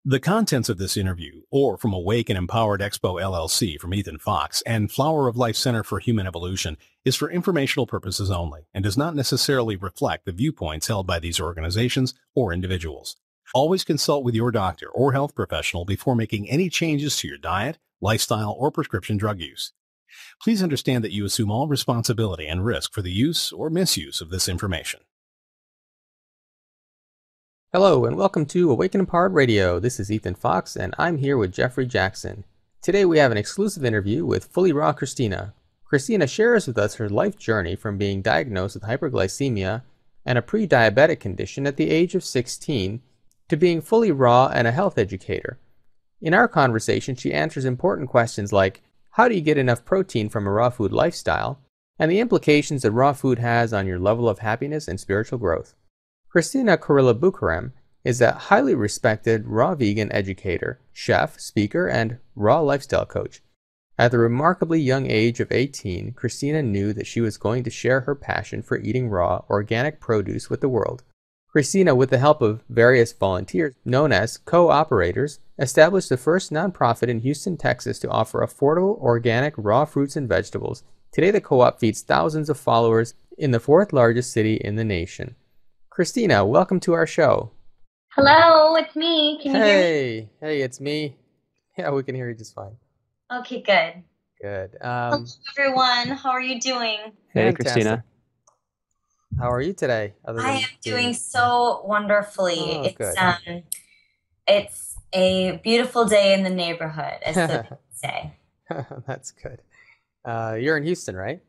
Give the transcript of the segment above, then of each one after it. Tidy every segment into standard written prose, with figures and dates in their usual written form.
The contents of this interview, or from Awake and Empowered Expo LLC from Ethann Fox and Flower of Life Center for Human Evolution, is for informational purposes only and does not necessarily reflect the viewpoints held by these organizations or individuals. Always consult with your doctor or health professional before making any changes to your diet, lifestyle, or prescription drug use. Please understand that you assume all responsibility and risk for the use or misuse of this information. Hello and welcome to Awake and Empowered Radio. This is Ethann Fox and I'm here with Jeffery Jaxen. Today we have an exclusive interview with Fully Raw Kristina. Kristina shares with us her life journey from being diagnosed with hyperglycemia and a pre-diabetic condition at the age of 16 to being fully raw and a health educator. In our conversation, she answers important questions like, how do you get enough protein from a raw food lifestyle, and the implications that raw food has on your level of happiness and spiritual growth. Kristina Bukharem is a highly respected raw vegan educator, chef, speaker, and raw lifestyle coach. At the remarkably young age of 18, Kristina knew that she was going to share her passion for eating raw, organic produce with the world. Kristina, with the help of various volunteers known as co-operators, established the first nonprofit in Houston, Texas to offer affordable, organic, raw fruits and vegetables. Today, the co-op feeds thousands of followers in the fourth largest city in the nation. Kristina, welcome to our show. Hello, it's me. Can you hear me? Hey, it's me. Yeah, we can hear you just fine. Okay, good. Good. Hello, everyone. How are you doing? Hey, Fantastic. Kristina. How are you today? I am doing so wonderfully. Oh, good. It's a beautiful day in the neighborhood, as the kids say. That's good. You're in Houston, right?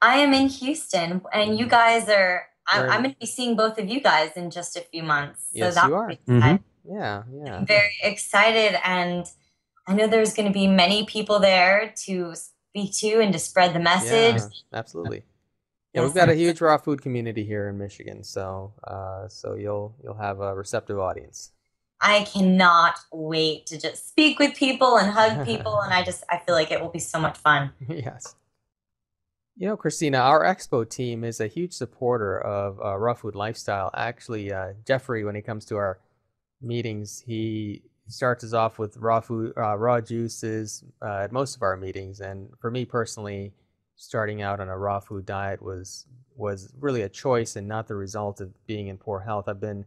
I am in Houston, and you guys are. I'm going to be seeing both of you guys in just a few months. Yes, so you are. Yeah. I'm very excited, and I know there's going to be many people there to speak to and to spread the message. Yeah, absolutely. Yeah, Yes, we've got a huge raw food community here in Michigan, so you'll have a receptive audience. I cannot wait to just speak with people and hug people, and I feel like it will be so much fun. Yes. You know, Kristina, our expo team is a huge supporter of raw food lifestyle. Actually, Jeffery, when he comes to our meetings, he starts us off with raw food, raw juices at most of our meetings. And for me personally, starting out on a raw food diet was really a choice and not the result of being in poor health. I've been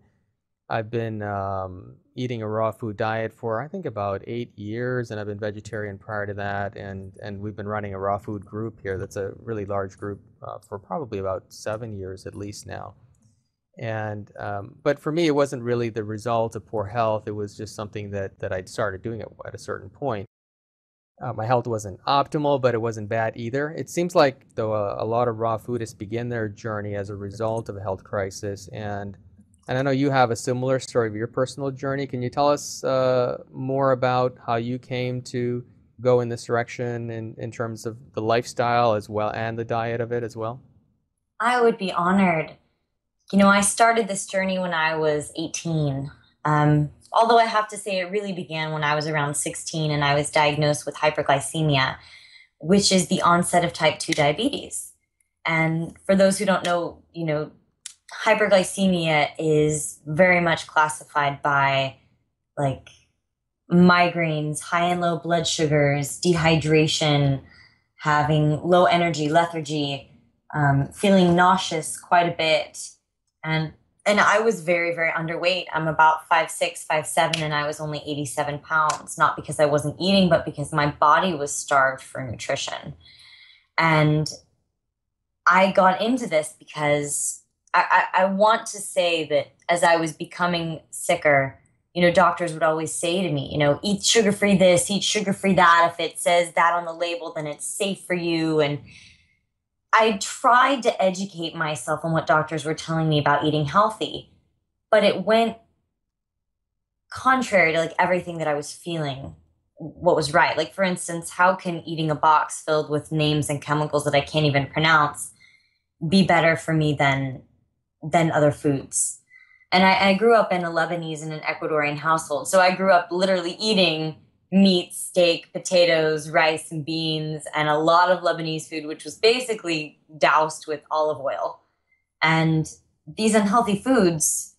eating a raw food diet for I think about 8 years, and I've been vegetarian prior to that. And we've been running a raw food group here that's a really large group for probably about 7 years at least now. And but for me, it wasn't really the result of poor health. It was just something that I'd started doing at a certain point. My health wasn't optimal, but it wasn't bad either. It seems like, though, a lot of raw foodists begin their journey as a result of a health crisis. And I know you have a similar story of your personal journey. Can you tell us more about how you came to go in this direction in terms of the lifestyle as well and the diet of it as well? I would be honored. You know, I started this journey when I was 18. Although I have to say it really began when I was around 16 and I was diagnosed with hyperglycemia, which is the onset of type 2 diabetes. And for those who don't know, you know, hyperglycemia is very much classified by like migraines, high and low blood sugars, dehydration, having low energy, lethargy, feeling nauseous quite a bit. And I was very, very underweight. I'm about 5'6", 5'7", and I was only 87 pounds, not because I wasn't eating, but because my body was starved for nutrition. And I got into this because I want to say that as I was becoming sicker, you know, doctors would always say to me, you know, eat sugar-free this, eat sugar-free that. If it says that on the label, then it's safe for you. And I tried to educate myself on what doctors were telling me about eating healthy, but it went contrary to like everything that I was feeling what was right. Like, for instance, how can eating a box filled with names and chemicals that I can't even pronounce be better for me than other foods? And I grew up in a Lebanese and an Ecuadorian household. So I grew up literally eating meat, steak, potatoes, rice, and beans, and a lot of Lebanese food, which was basically doused with olive oil. And these unhealthy foods,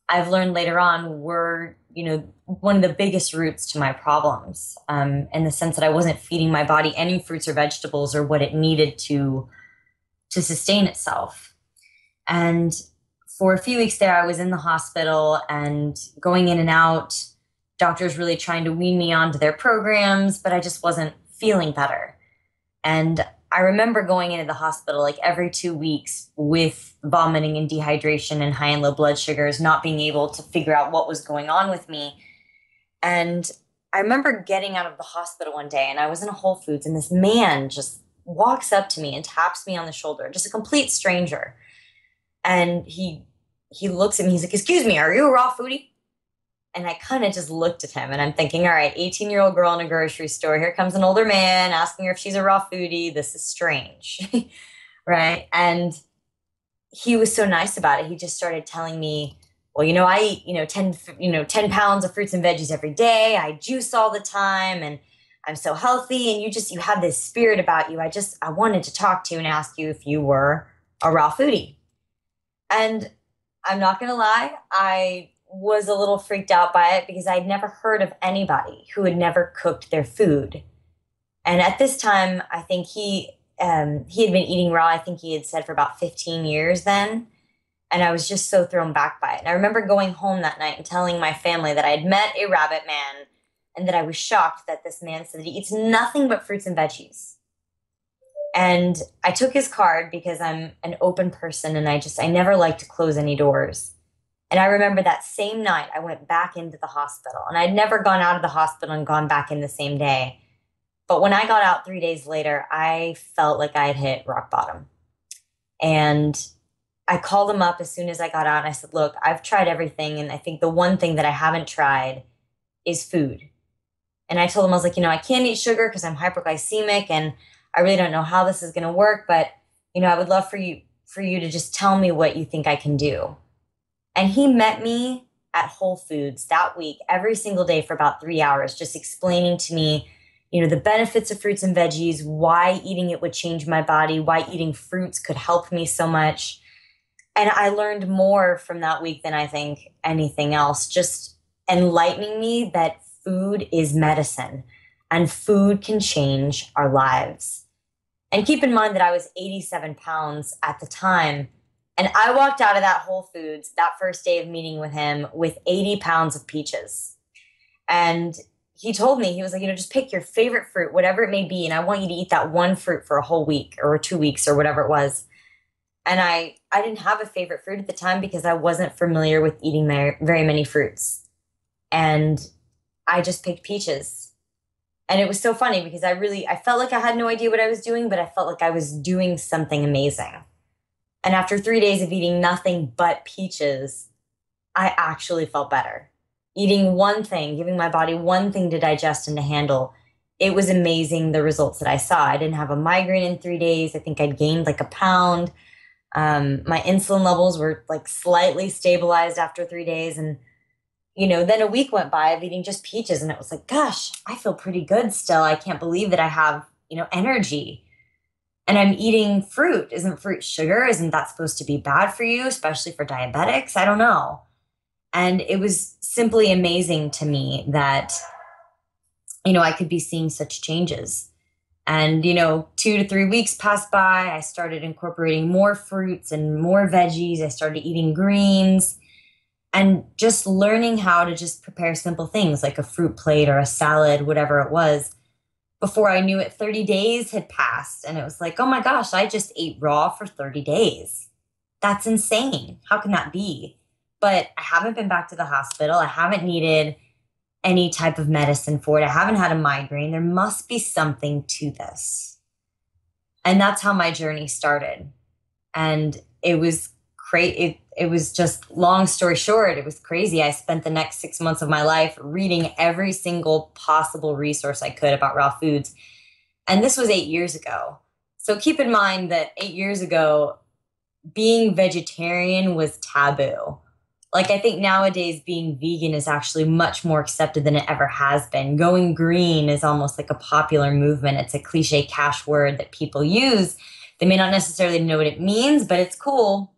I've learned later on, were, you know, one of the biggest roots to my problems, in the sense that I wasn't feeding my body any fruits or vegetables or what it needed to sustain itself. And for a few weeks there, I was in the hospital and going in and out, doctors really trying to wean me onto their programs, but I just wasn't feeling better. And I remember going into the hospital like every 2 weeks with vomiting and dehydration and high and low blood sugars, not being able to figure out what was going on with me. And I remember getting out of the hospital one day and I was in a Whole Foods and this man just walks up to me and taps me on the shoulder, just a complete stranger. And he looks at me, he's like, "Excuse me, are you a raw foodie?" And I kind of just looked at him and I'm thinking, all right, 18-year-old girl in a grocery store. Here comes an older man asking her if she's a raw foodie. This is strange, right? And he was so nice about it. He just started telling me, well, I eat, 10 pounds of fruits and veggies every day. I juice all the time and I'm so healthy. And you have this spirit about you. I wanted to talk to you and ask you if you were a raw foodie. And I'm not going to lie, I was a little freaked out by it because I'd never heard of anybody who had never cooked their food. And at this time, I think he had been eating raw, I think he had said, for about 15 years then. And I was just so thrown back by it. And I remember going home that night and telling my family that I had met a rabbit man and that I was shocked that this man said that he eats nothing but fruits and veggies. And I took his card because I'm an open person and I never like to close any doors. And I remember that same night I went back into the hospital and I'd never gone out of the hospital and gone back in the same day. But when I got out 3 days later, I felt like I had hit rock bottom. And I called him up as soon as I got out and I said, look, I've tried everything. And I think the one thing that I haven't tried is food. And I told him, I was like, I can't eat sugar because I'm hyperglycemic and I really don't know how this is going to work. But, I would love for you to just tell me what you think I can do. And he met me at Whole Foods that week, every single day for about 3 hours, just explaining to me, the benefits of fruits and veggies, why eating it would change my body, why eating fruits could help me so much. And I learned more from that week than I think anything else, just enlightening me that food is medicine and food can change our lives. And keep in mind that I was 87 pounds at the time. And I walked out of that Whole Foods that first day of meeting with him with 80 pounds of peaches. And he told me, he was like, just pick your favorite fruit, whatever it may be. And I want you to eat that one fruit for a whole week or 2 weeks or whatever it was. And I didn't have a favorite fruit at the time because I wasn't familiar with eating very many fruits. And I just picked peaches. And it was so funny because I felt like I had no idea what I was doing, but I felt like I was doing something amazing. And after 3 days of eating nothing but peaches, I actually felt better. Eating one thing, giving my body one thing to digest and to handle, it was amazing the results that I saw. I didn't have a migraine in 3 days. I think I'd gained like a pound. My insulin levels were like slightly stabilized after 3 days. And, then a week went by of eating just peaches. And it was like, gosh, I feel pretty good still. I can't believe that I have, energy. And I'm eating fruit. Isn't fruit sugar? Isn't that supposed to be bad for you, especially for diabetics? I don't know. And it was simply amazing to me that, I could be seeing such changes. And, 2 to 3 weeks passed by. I started incorporating more fruits and more veggies. I started eating greens and just learning how to just prepare simple things like a fruit plate or a salad, whatever it was. Before I knew it, 30 days had passed. And it was like, oh my gosh, I just ate raw for 30 days. That's insane. How can that be? But I haven't been back to the hospital. I haven't needed any type of medicine for it. I haven't had a migraine. There must be something to this. And that's how my journey started. And it was crazy. It was just, long story short, it was crazy. I spent the next 6 months of my life reading every single possible resource I could about raw foods. And this was 8 years ago. So keep in mind that 8 years ago, being vegetarian was taboo. Like, I think nowadays being vegan is actually much more accepted than it ever has been. Going green is almost like a popular movement. It's a cliche cash word that people use. They may not necessarily know what it means, but it's cool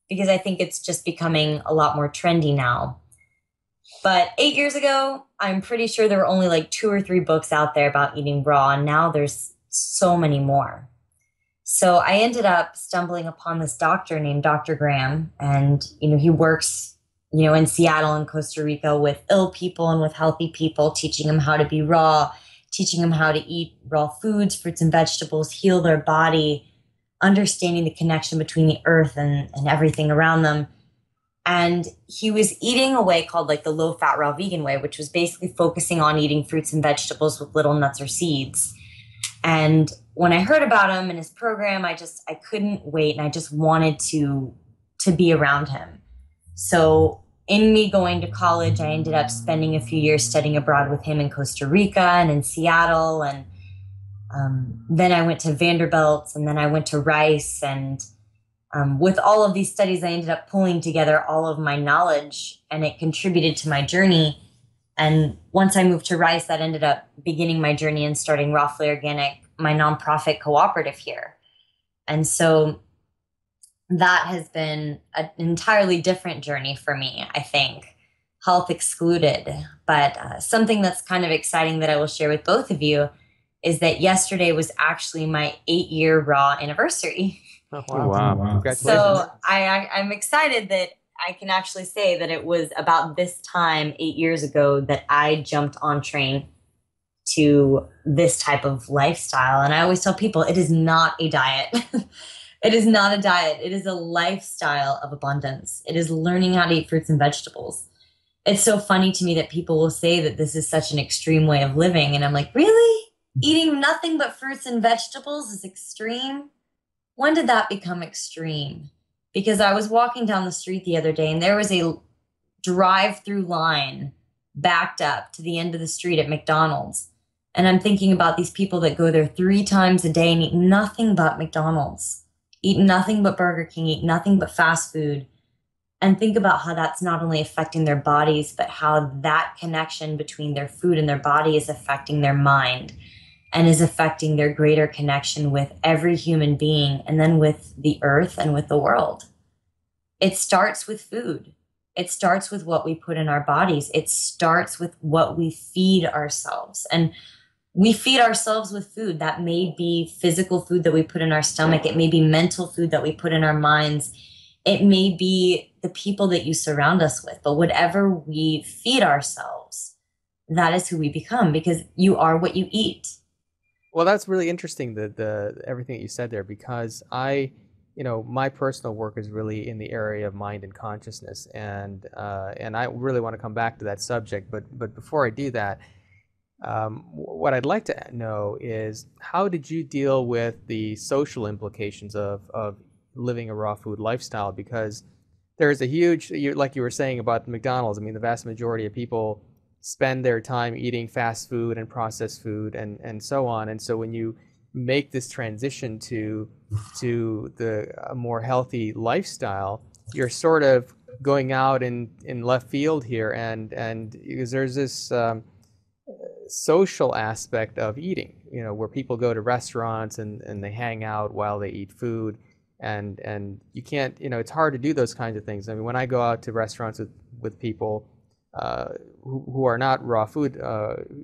because I think it's just becoming a lot more trendy now. But 8 years ago, I'm pretty sure there were only like 2 or 3 books out there about eating raw, and now there's so many more. So I ended up stumbling upon this doctor named Dr. Graham, and he works, in Seattle and Costa Rica with ill people and with healthy people, teaching them how to be raw, teaching them how to eat raw foods, fruits and vegetables, heal their body, understanding the connection between the earth and everything around them. And he was eating a way called like the low fat raw vegan way, which was basically focusing on eating fruits and vegetables with little nuts or seeds. And when I heard about him and his program, I couldn't wait, and I just wanted to be around him. So in me going to college, I ended up spending a few years studying abroad with him in Costa Rica and in Seattle. And then I went to Vanderbilt, and then I went to Rice. And with all of these studies, I ended up pulling together all of my knowledge, and it contributed to my journey. And once I moved to Rice, that ended up beginning my journey and starting Raw Fully Organic, my nonprofit cooperative here. And so that has been an entirely different journey for me, I think, health excluded. But something that's kind of exciting that I will share with both of you is that yesterday was actually my 8-year Raw anniversary. Oh, wow. Congratulations. So I'm excited that I can actually say that it was about this time 8 years ago that I jumped on train to this type of lifestyle. And I always tell people it is not a diet. It is not a diet. It is a lifestyle of abundance. It is learning how to eat fruits and vegetables. It's so funny to me that people will say that this is such an extreme way of living. And I'm like, really? Eating nothing but fruits and vegetables is extreme? When did that become extreme? Because I was walking down the street the other day, and there was a drive-through line backed up to the end of the street at McDonald's. And I'm thinking about these people that go there 3 times a day and eat nothing but McDonald's, eat nothing but Burger King, eat nothing but fast food, and think about how that's not only affecting their bodies, but how that connection between their food and their body is affecting their mind and is affecting their greater connection with every human being, and then with the earth and with the world. It starts with food. It starts with what we put in our bodies. It starts with what we feed ourselves. And we feed ourselves with food. That may be physical food that we put in our stomach. It may be mental food that we put in our minds. It may be the people that you surround us with. But whatever we feed ourselves, that is who we become, because you are what you eat. Well, that's really interesting, the everything that you said there, because my personal work is really in the area of mind and consciousness, and I really want to come back to that subject. But before I do that, what I'd like to know is, how did you deal with the social implications of living a raw food lifestyle? Because there's a huge, like you were saying about McDonald's, I mean, the vast majority of people spend their time eating fast food and processed food and so on. And so when you make this transition to a more healthy lifestyle, you're sort of going out in left field here, and because there's this social aspect of eating, where people go to restaurants and they hang out while they eat food, and you can't, it's hard to do those kinds of things. I mean, when I go out to restaurants with people who are not raw food,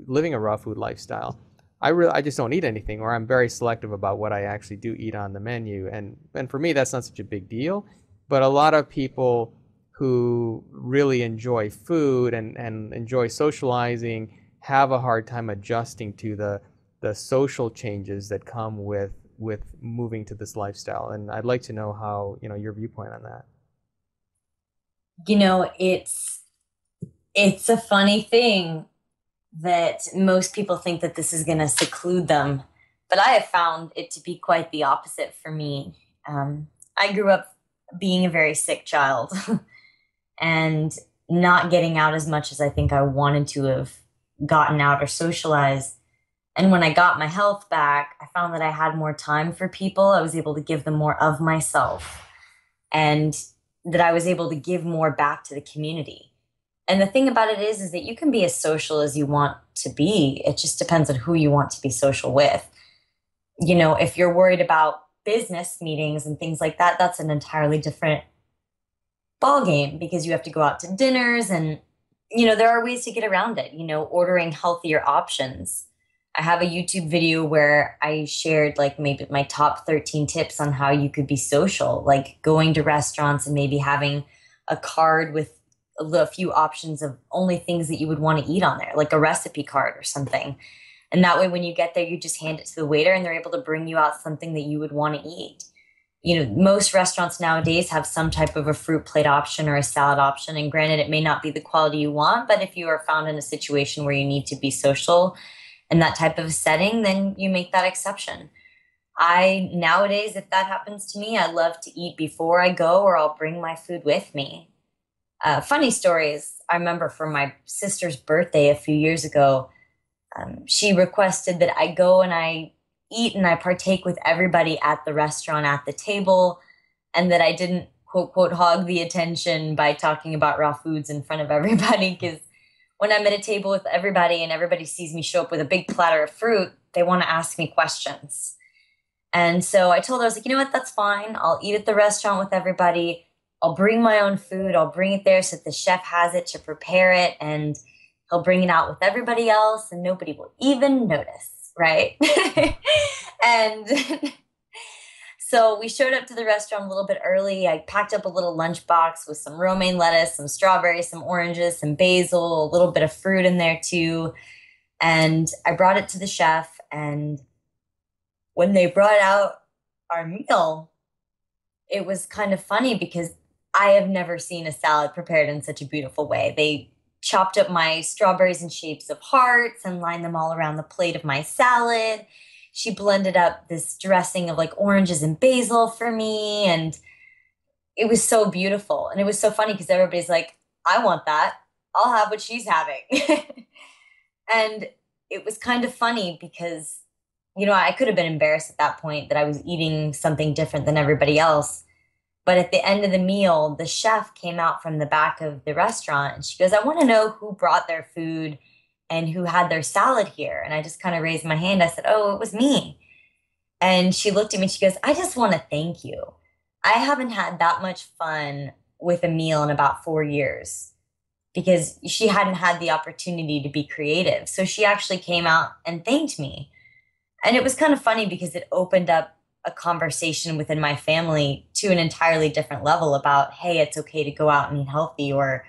living a raw food lifestyle, I just don't eat anything, or I'm very selective about what I actually do eat on the menu. And for me, that's not such a big deal. But a lot of people who really enjoy food and enjoy socializing have a hard time adjusting to the social changes that come with moving to this lifestyle. And I'd like to know how, your viewpoint on that. It's a funny thing that most people think that this is going to seclude them, but I have found it to be quite the opposite for me. I grew up being a very sick child and not getting out as much as I think I wanted to have gotten out or socialized. And when I got my health back, I found that I had more time for people. I was able to give them more of myself, and that I was able to give more back to the community. And the thing about it is that you can be as social as you want to be. It just depends on who you want to be social with. If you're worried about business meetings and things like that, that's an entirely different ballgame, because you have to go out to dinners and there are ways to get around it, ordering healthier options. I have a YouTube video where I shared like maybe my top 13 tips on how you could be social, like going to restaurants and maybe having a card with a few options of only things that you would want to eat on there, like a recipe card or something. And that way, when you get there, you just hand it to the waiter and they're able to bring you out something that you would want to eat. Most restaurants nowadays have some type of a fruit plate option or a salad option. And granted, it may not be the quality you want, but if you are found in a situation where you need to be social in that type of setting, then you make that exception. Nowadays, if that happens to me, I love to eat before I go, or I'll bring my food with me. Funny stories. I remember for my sister's birthday a few years ago, she requested that I go and I eat and I partake with everybody at the restaurant at the table, and that I didn't quote, quote, hog the attention by talking about raw foods in front of everybody. Because when I'm at a table with everybody and everybody sees me show up with a big platter of fruit, they want to ask me questions. And so I told her, I was like, you know what, that's fine. I'll eat at the restaurant with everybody. I'll bring my own food. I'll bring it there so that the chef has it to prepare it, and he'll bring it out with everybody else and nobody will even notice, right? And so we showed up to the restaurant a little bit early. I packed up a little lunchbox with some romaine lettuce, some strawberries, some oranges, some basil, a little bit of fruit in there too. And I brought it to the chef. And when they brought out our meal, it was kind of funny because I have never seen a salad prepared in such a beautiful way. They chopped up my strawberries in shapes of hearts and lined them all around the plate of my salad. She blended up this dressing of like oranges and basil for me. And it was so beautiful. And it was so funny because everybody's like, I want that. I'll have what she's having. And it was kind of funny because, I could have been embarrassed at that point that I was eating something different than everybody else. But at the end of the meal, the chef came out from the back of the restaurant and she goes, I want to know who brought their food and who had their salad here. And I just kind of raised my hand. I said, oh, it was me. And she looked at me and she goes, I just want to thank you. I haven't had that much fun with a meal in about 4 years because she hadn't had the opportunity to be creative. So she actually came out and thanked me. And it was kind of funny because it opened up a conversation within my family to an entirely different level about, hey, it's okay to go out and eat healthy, or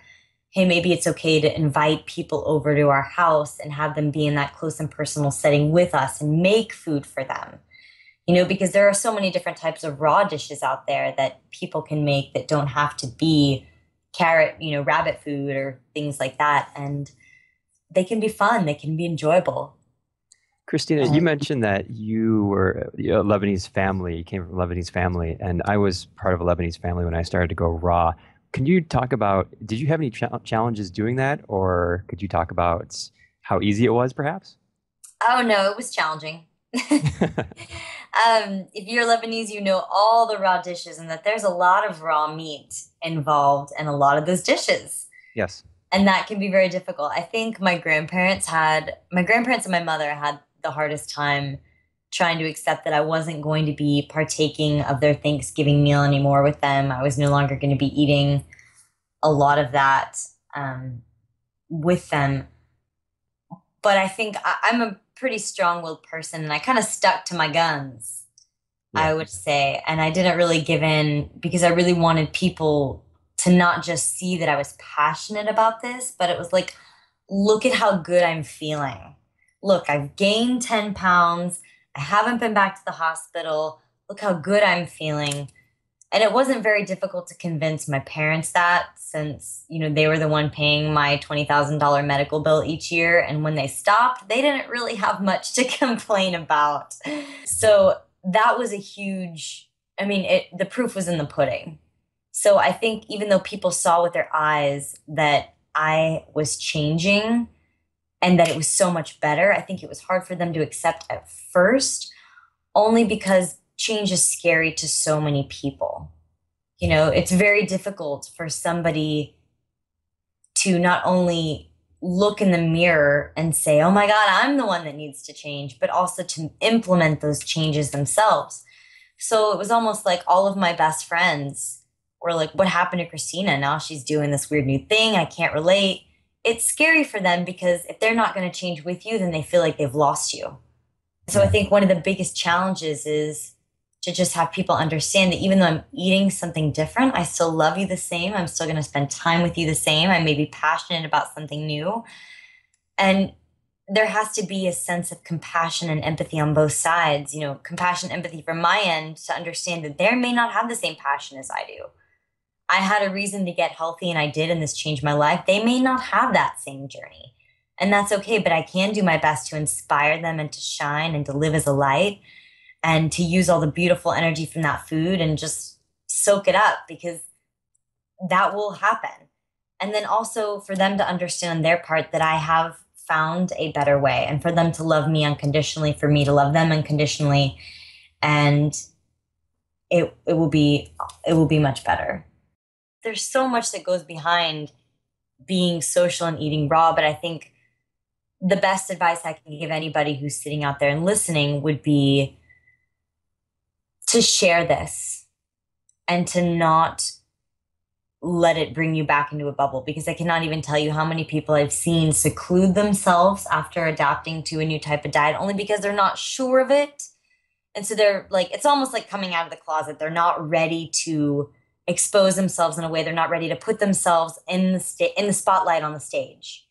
hey, maybe it's okay to invite people over to our house and have them be in that close and personal setting with us and make food for them. Because there are so many different types of raw dishes out there that people can make that don't have to be carrot, rabbit food or things like that. And they can be fun. They can be enjoyable. Kristina, you mentioned that you were a Lebanese family, you came from a Lebanese family, and I was part of a Lebanese family when I started to go raw. Can you talk about, did you have any challenges doing that, or could you talk about how easy it was, perhaps? Oh, no, it was challenging. If you're Lebanese, you know all the raw dishes and that there's a lot of raw meat involved in a lot of those dishes. Yes. And that can be very difficult. I think my grandparents and my mother had the hardest time trying to accept that I wasn't going to be partaking of their Thanksgiving meal anymore with them. I was no longer going to be eating a lot of that with them. But I think I'm a pretty strong-willed person, and I kind of stuck to my guns, yeah. I would say. And I didn't really give in because I really wanted people to not just see that I was passionate about this, but it was like, look at how good I'm feeling. Look, I've gained 10 pounds. I haven't been back to the hospital. Look how good I'm feeling. And it wasn't very difficult to convince my parents that, since, they were the one paying my $20,000 medical bill each year. And when they stopped, they didn't really have much to complain about. So that was a huge, the proof was in the pudding. So I think even though people saw with their eyes that I was changing and that it was so much better, I think it was hard for them to accept at first, only because change is scary to so many people. It's very difficult for somebody to not only look in the mirror and say, oh my God, I'm the one that needs to change, but also to implement those changes themselves. So it was almost like all of my best friends were like, what happened to Kristina? Now she's doing this weird new thing. I can't relate. it's scary for them because if they're not going to change with you, then they feel like they've lost you. So I think one of the biggest challenges is to just have people understand that even though I'm eating something different, I still love you the same. I'm still going to spend time with you the same. I may be passionate about something new. And there has to be a sense of compassion and empathy on both sides, compassion, empathy from my end to understand that they may not have the same passion as I do. I had a reason to get healthy and I did, and this changed my life. They may not have that same journey. And that's okay, but I can do my best to inspire them and to shine and to live as a light and to use all the beautiful energy from that food and just soak it up, because that will happen. And then also for them to understand on their part that I have found a better way, and for them to love me unconditionally, for me to love them unconditionally. And it will be much better. There's so much that goes behind being social and eating raw, but I think the best advice I can give anybody who's sitting out there and listening would be to share this and to not let it bring you back into a bubble, because I cannot even tell you how many people I've seen seclude themselves after adapting to a new type of diet only because they're not sure of it. And so they're like, it's almost like coming out of the closet. They're not ready to expose themselves in a way. They're not ready to put themselves in the spotlight on the stage,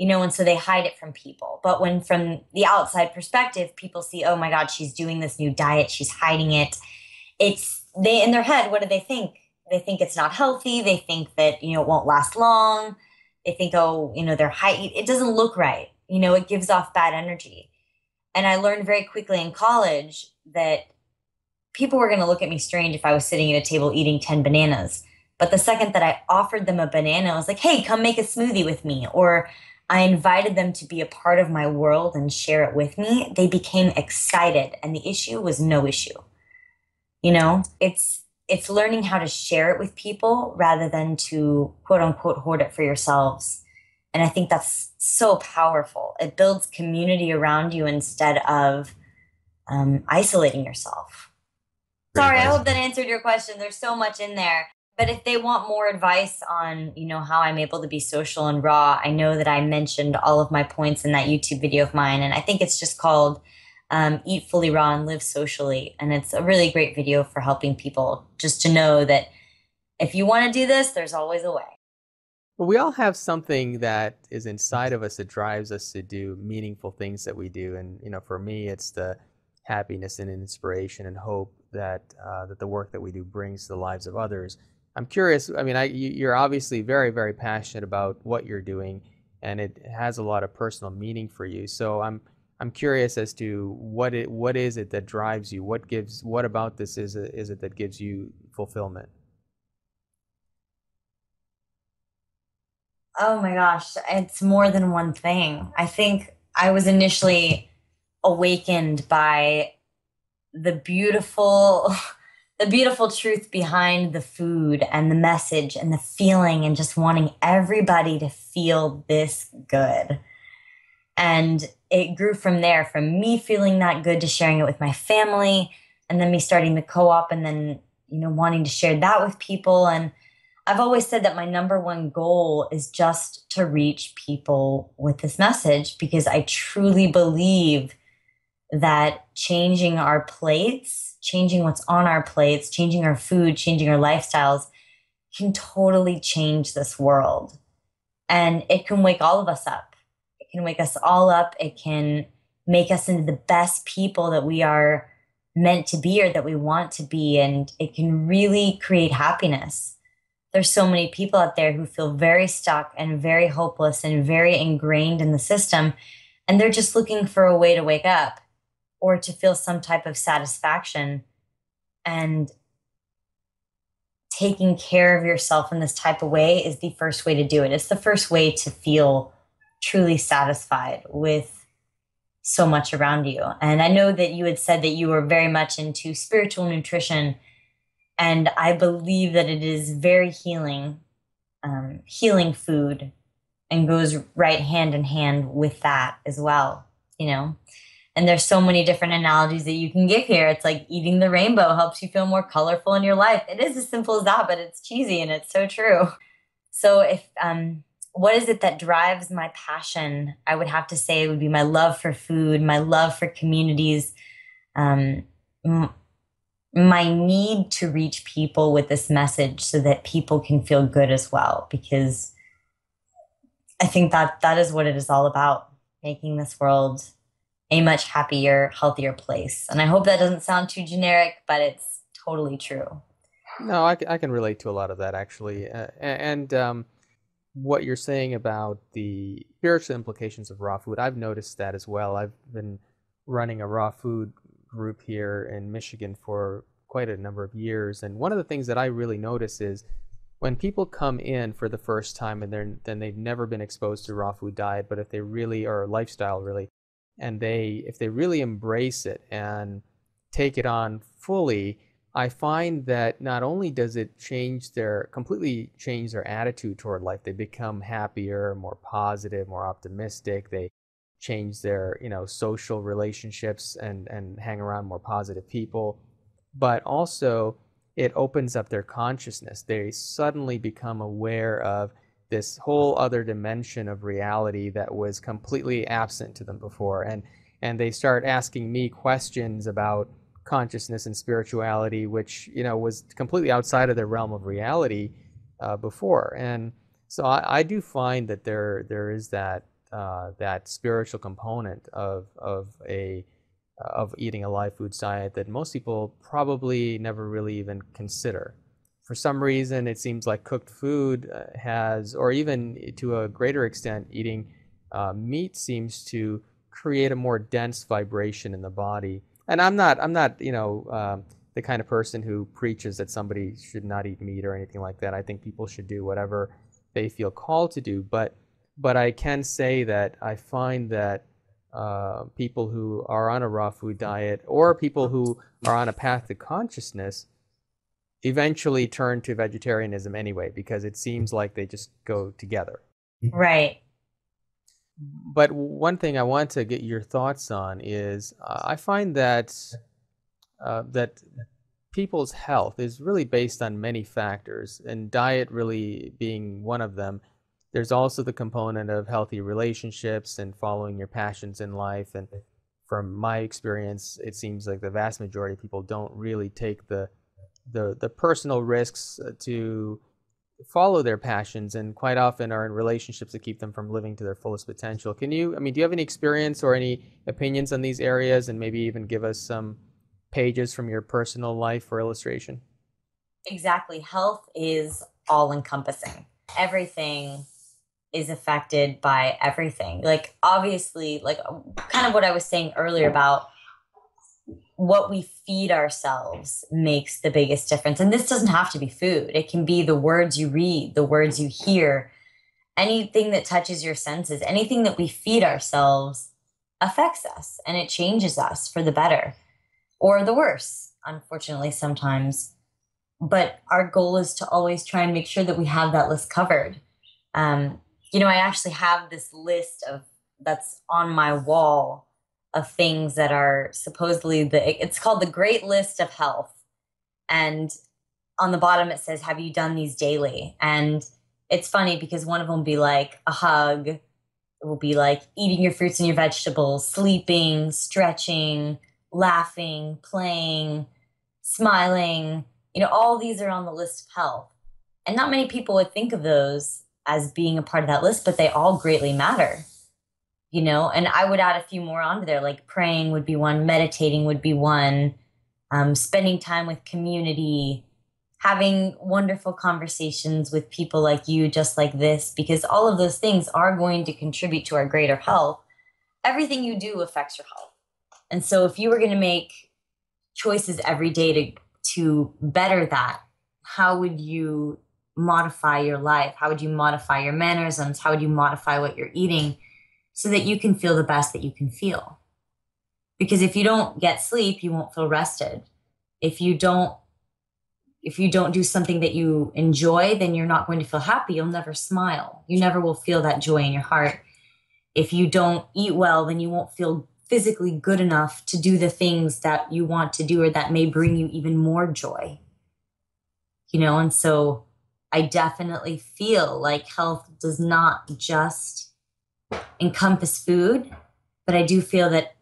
and so they hide it from people. But when from the outside perspective, people see, oh my God, she's doing this new diet, she's hiding it. They in their head, what do they think? They think it's not healthy. They think that, it won't last long. They think, oh, they're high. It doesn't look right. It gives off bad energy. And I learned very quickly in college that people were going to look at me strange if I was sitting at a table eating 10 bananas. But the second that I offered them a banana, I was like, hey, come make a smoothie with me. Or I invited them to be a part of my world and share it with me. They became excited. And the issue was no issue. It's learning how to share it with people rather than to quote unquote hoard it for yourselves. And I think that's so powerful. It builds community around you instead of isolating yourself. Sorry, I hope that answered your question. There's so much in there. But if they want more advice on, how I'm able to be social and raw, I know that I mentioned all of my points in that YouTube video of mine. And I think it's just called Eat Fully Raw and Live Socially. And it's a really great video for helping people just to know that if you want to do this, there's always a way. Well, we all have something that is inside of us that drives us to do meaningful things that we do. And, for me, it's the happiness and inspiration and hope that that the work that we do brings to the lives of others. I'm curious, you're obviously very, very passionate about what you're doing, and it has a lot of personal meaning for you. So I'm curious as to what is it that drives you? What about this is it that gives you fulfillment? Oh my gosh, it's more than one thing. I think I was initially awakened by the beautiful truth behind the food and the message and the feeling and just wanting everybody to feel this good. And it grew from there, from me feeling that good to sharing it with my family, and then me starting the co-op, and then, wanting to share that with people. And I've always said that my number one goal is just to reach people with this message, because I truly believe that changing our plates, changing what's on our plates, changing our food, changing our lifestyles can totally change this world. And it can wake all of us up. It can wake us all up. It can make us into the best people that we are meant to be or that we want to be. And it can really create happiness. There's so many people out there who feel very stuck and very hopeless and very ingrained in the system. And they're just looking for a way to wake up or to feel some type of satisfaction. And taking care of yourself in this type of way is the first way to do it. It's the first way to feel truly satisfied with so much around you. And I know that you had said that you were very much into spiritual nutrition. And I believe that it is very healing food, and goes right hand in hand with that as well, And there's so many different analogies that you can give here. It's like eating the rainbow helps you feel more colorful in your life. It is as simple as that, but it's cheesy and it's so true. So if what is it that drives my passion? I would have to say it would be my love for food, my love for communities, um, my need to reach people with this message so that people can feel good as well, because I think that is what it is all about, making this world a much happier, healthier place. And I hope that doesn't sound too generic, but it's totally true. No, I can relate to a lot of that, actually. What you're saying about the spiritual implications of raw food, I've noticed that as well. I've been running a raw food group here in Michigan for quite a number of years. And one of the things that I really notice is when people come in for the first time and then they've never been exposed to raw food diet, but if they really, or lifestyle really, and if they really embrace it and take it on fully, I find that not only does it completely change their attitude toward life, they become happier, more positive, more optimistic. They change their, social relationships and hang around more positive people. But also it opens up their consciousness. They suddenly become aware of this whole other dimension of reality that was completely absent to them before. And they start asking me questions about consciousness and spirituality, which, was completely outside of their realm of reality before. And so I do find that there is that spiritual component of eating a live foods diet that most people probably never really even consider. For some reason, it seems like cooked food has, or even to a greater extent, eating meat seems to create a more dense vibration in the body. And I'm not, the kind of person who preaches that somebody should not eat meat or anything like that. I think people should do whatever they feel called to do. But I can say that I find that people who are on a raw food diet or people who are on a path to consciousness eventually turn to vegetarianism anyway, because it seems like they just go together. Right. But one thing I want to get your thoughts on is I find that that people's health is really based on many factors, and diet really being one of them. There's also the component of healthy relationships and following your passions in life. And from my experience, it seems like the vast majority of people don't really take the personal risks to follow their passions, and quite often are in relationships that keep them from living to their fullest potential. Do you have any experience or any opinions on these areas, and maybe even give us some pages from your personal life for illustration? Exactly. Health is all encompassing. Everything is affected by everything. Like, obviously, like kind of what I was saying earlier about what we feed ourselves makes the biggest difference. And this doesn't have to be food. It can be the words you read, the words you hear, anything that touches your senses, anything that we feed ourselves affects us, and it changes us for the better or the worse, unfortunately, sometimes. But our goal is to always try and make sure that we have that list covered. I actually have this list that's on my wall of things that are supposedly it's called the Great List of Health. And on the bottom it says, have you done these daily? And it's funny because one of them will be like a hug. It will be like eating your fruits and your vegetables, sleeping, stretching, laughing, playing, smiling. All these are on the list of health. And not many people would think of those as being a part of that list, but they all greatly matter. And I would add a few more onto there, like praying would be one, meditating would be one, spending time with community, having wonderful conversations with people like you, just like this, because all of those things are going to contribute to our greater health. Everything you do affects your health. And so if you were going to make choices every day to better that, how would you modify your life? How would you modify your mannerisms? How would you modify what you're eating so that you can feel the best that you can feel? Because if you don't get sleep, you won't feel rested. If you don't do something that you enjoy, then you're not going to feel happy. You'll never smile. You never will feel that joy in your heart. If you don't eat well, then you won't feel physically good enough to do the things that you want to do or that may bring you even more joy. And so I definitely feel like health does not just encompass food, but I do feel that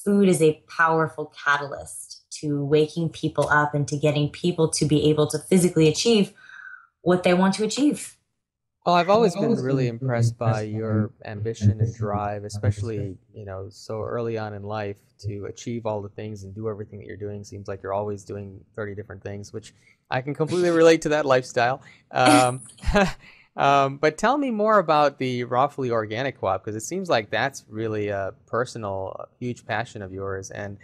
food is a powerful catalyst to waking people up and to getting people to be able to physically achieve what they want to achieve. Well, I've always been really impressed by your ambition and drive, especially, so early on in life to achieve all the things and do everything that you're doing. Seems like you're always doing 30 different things, which I can completely relate to that lifestyle. But tell me more about the Raw Fully Organic Co-op, because it seems like that's really a personal, huge passion of yours. And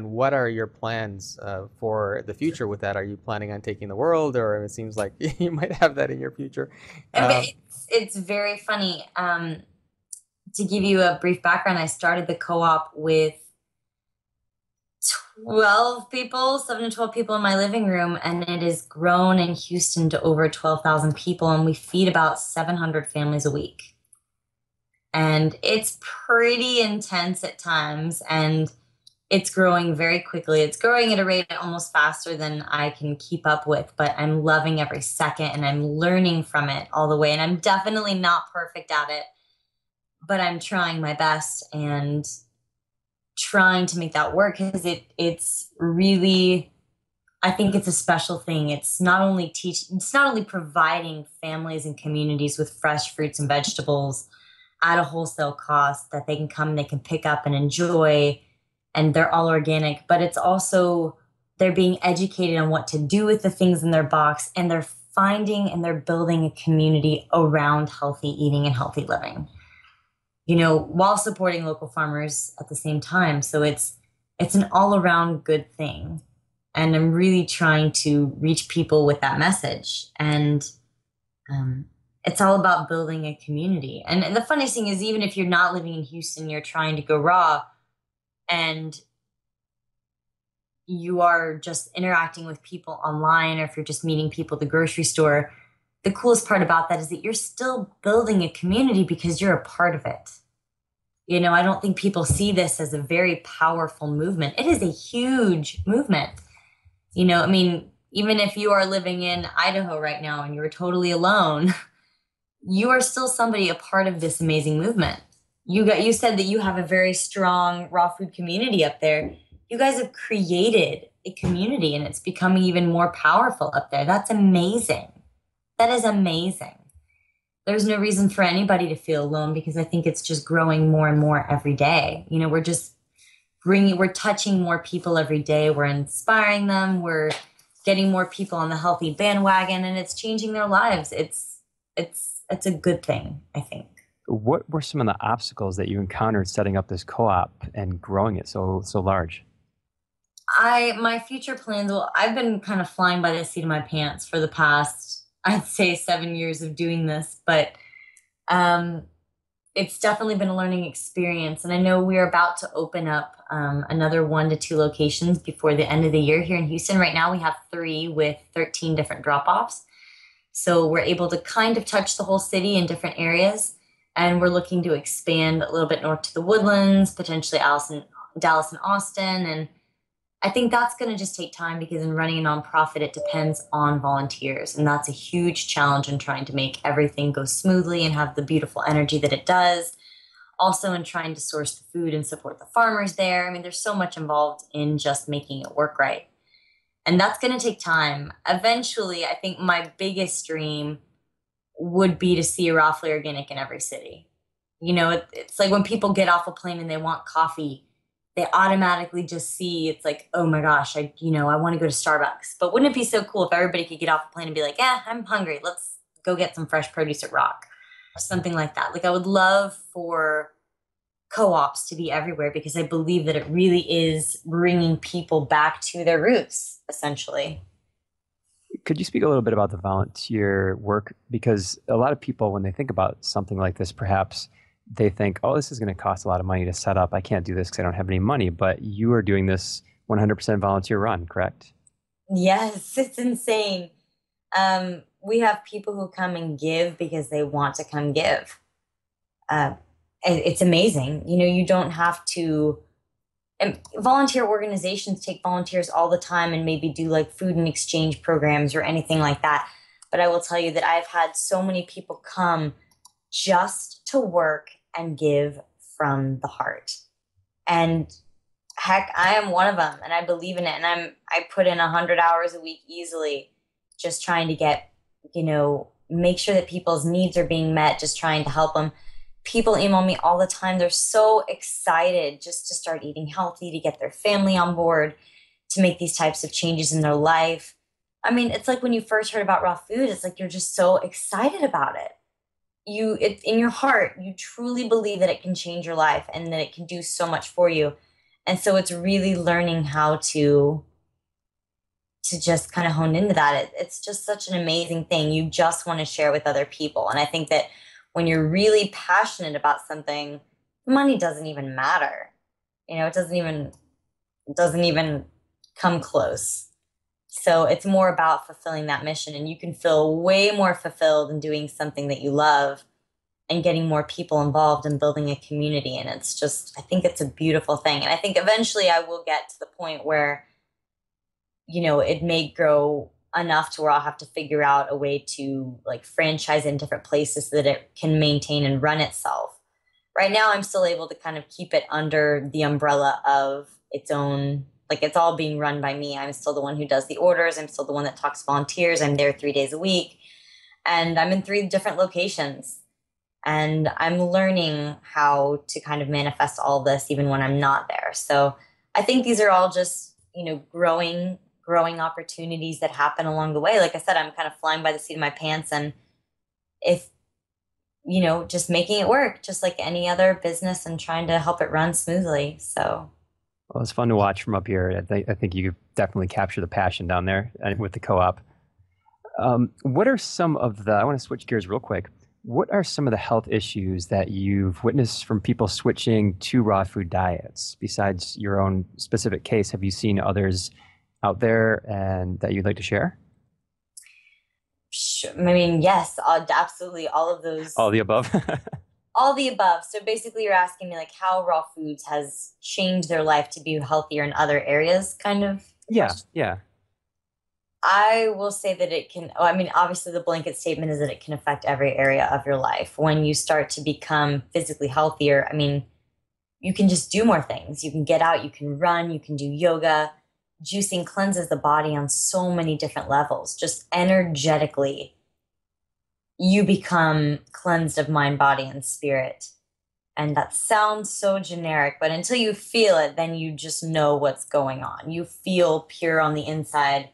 what are your plans for the future with that? Are you planning on taking the world, or it seems like you might have that in your future? It's very funny. To give you a brief background, I started the co-op with 7 to 12 people in my living room, and it has grown in Houston to over 12,000 people, and we feed about 700 families a week. And it's pretty intense at times, and it's growing very quickly. It's growing at a rate almost faster than I can keep up with, but I'm loving every second, and I'm learning from it all the way. And I'm definitely not perfect at it, but I'm trying my best and trying to make that work, because it's really, I think it's a special thing. It's not only providing families and communities with fresh fruits and vegetables at a wholesale cost that they can come and they can pick up and enjoy, and they're all organic, but it's also they're being educated on what to do with the things in their box, and they're finding and they're building a community around healthy eating and healthy living, while supporting local farmers at the same time. So it's an all around good thing. And I'm really trying to reach people with that message. And it's all about building a community. And the funniest thing is, even if you're not living in Houston, you're trying to go raw, and you are just interacting with people online, or if you're just meeting people at the grocery store, the coolest part about that is that you're still building a community because you're a part of it. I don't think people see this as a very powerful movement. It is a huge movement. Even if you are living in Idaho right now and you're totally alone, you are still somebody, a part of this amazing movement. You said that you have a very strong raw food community up there. You guys have created a community, and it's becoming even more powerful up there. That's amazing. That is amazing. There's no reason for anybody to feel alone, because I think it's just growing more and more every day. We're touching more people every day. We're inspiring them. We're getting more people on the healthy bandwagon, and it's changing their lives. It's a good thing, I think. What were some of the obstacles that you encountered setting up this co-op and growing it so large? My future plans, I've been kind of flying by the seat of my pants for the past, I'd say, 7 years of doing this, but it's definitely been a learning experience. And I know we're about to open up another 1 to 2 locations before the end of the year here in Houston. Right now we have 3 with 13 different drop-offs. So we're able to kind of touch the whole city in different areas. And we're looking to expand a little bit north to the Woodlands, potentially Dallas and Austin. And I think that's going to just take time, because in running a nonprofit, it depends on volunteers. And that's a huge challenge in trying to make everything go smoothly and have the beautiful energy that it does. Also in trying to source the food and support the farmers there. There's so much involved in just making it work right. And that's going to take time. Eventually, I think my biggest dream would be to see a raw Fully Organic in every city. It's like when people get off a plane and they want coffee, they automatically just see, it's like, oh my gosh, I want to go to Starbucks. But wouldn't it be so cool if everybody could get off a plane and be like, I'm hungry. Let's go get some fresh produce at Rock. Or something like that. Like, I would love for co-ops to be everywhere, because I believe that it really is bringing people back to their roots, essentially. Could you speak a little bit about the volunteer work? Because a lot of people, when they think about something like this, perhaps they think, oh, this is going to cost a lot of money to set up. I can't do this because I don't have any money. But you are doing this 100% volunteer run, correct? Yes, it's insane. We have people who come and give because they want to come give. It's amazing. You don't have to. And volunteer organizations take volunteers all the time and maybe do like food and exchange programs or anything like that. but I will tell you that I've had so many people come just to work and give from the heart. And heck, I am one of them, and I believe in it. And I put in 100 hours a week easily, just trying to get, make sure that people's needs are being met, just trying to help them. People email me all the time. They're so excited just to start eating healthy, to get their family on board, to make these types of changes in their life. I mean, it's like when you first heard about raw food, it's like you're just so excited about it. It's in your heart, you truly believe that it can change your life and that it can do so much for you. And so it's really learning how to just kind of hone into that. It's just such an amazing thing. You just want to share with other people. And I think that when you're really passionate about something, money doesn't even matter. It doesn't even come close. So it's more about fulfilling that mission, and you can feel way more fulfilled in doing something that you love and getting more people involved and building a community. And it's just, I think it's a beautiful thing. And I think eventually I will get to the point where, it may grow enough to where I'll have to figure out a way to like franchise in different places so that it can maintain and run itself. Right now, I'm still able to kind of keep it under the umbrella of its own, like it's all being run by me. I'm still the one who does the orders. I'm still the one that talks to volunteers. I'm there 3 days a week, and I'm in 3 different locations, and I'm learning how to kind of manifest all this even when I'm not there. So I think these are all just, growing opportunities that happen along the way. Like I said, I'm kind of flying by the seat of my pants, and if, just making it work just like any other business and trying to help it run smoothly. So. Well, it's fun to watch from up here. I think you definitely capture the passion down there with the co-op. What are some of I want to switch gears real quick. What are some of the health issues that you've witnessed from people switching to raw food diets? Besides your own specific case, have you seen others out there and that you'd like to share? I mean, yes, absolutely. All of those. All the above? All the above. So basically you're asking me like how raw foods has changed their life to be healthier in other areas, kind of? Yeah, yeah. I will say that it can, obviously the blanket statement is that it can affect every area of your life. When you start to become physically healthier, you can just do more things. You can get out, you can run, you can do yoga. Juicing cleanses the body on so many different levels. Just energetically, you become cleansed of mind, body, and spirit. And that sounds so generic, but until you feel it, then you just know what's going on. You feel pure on the inside,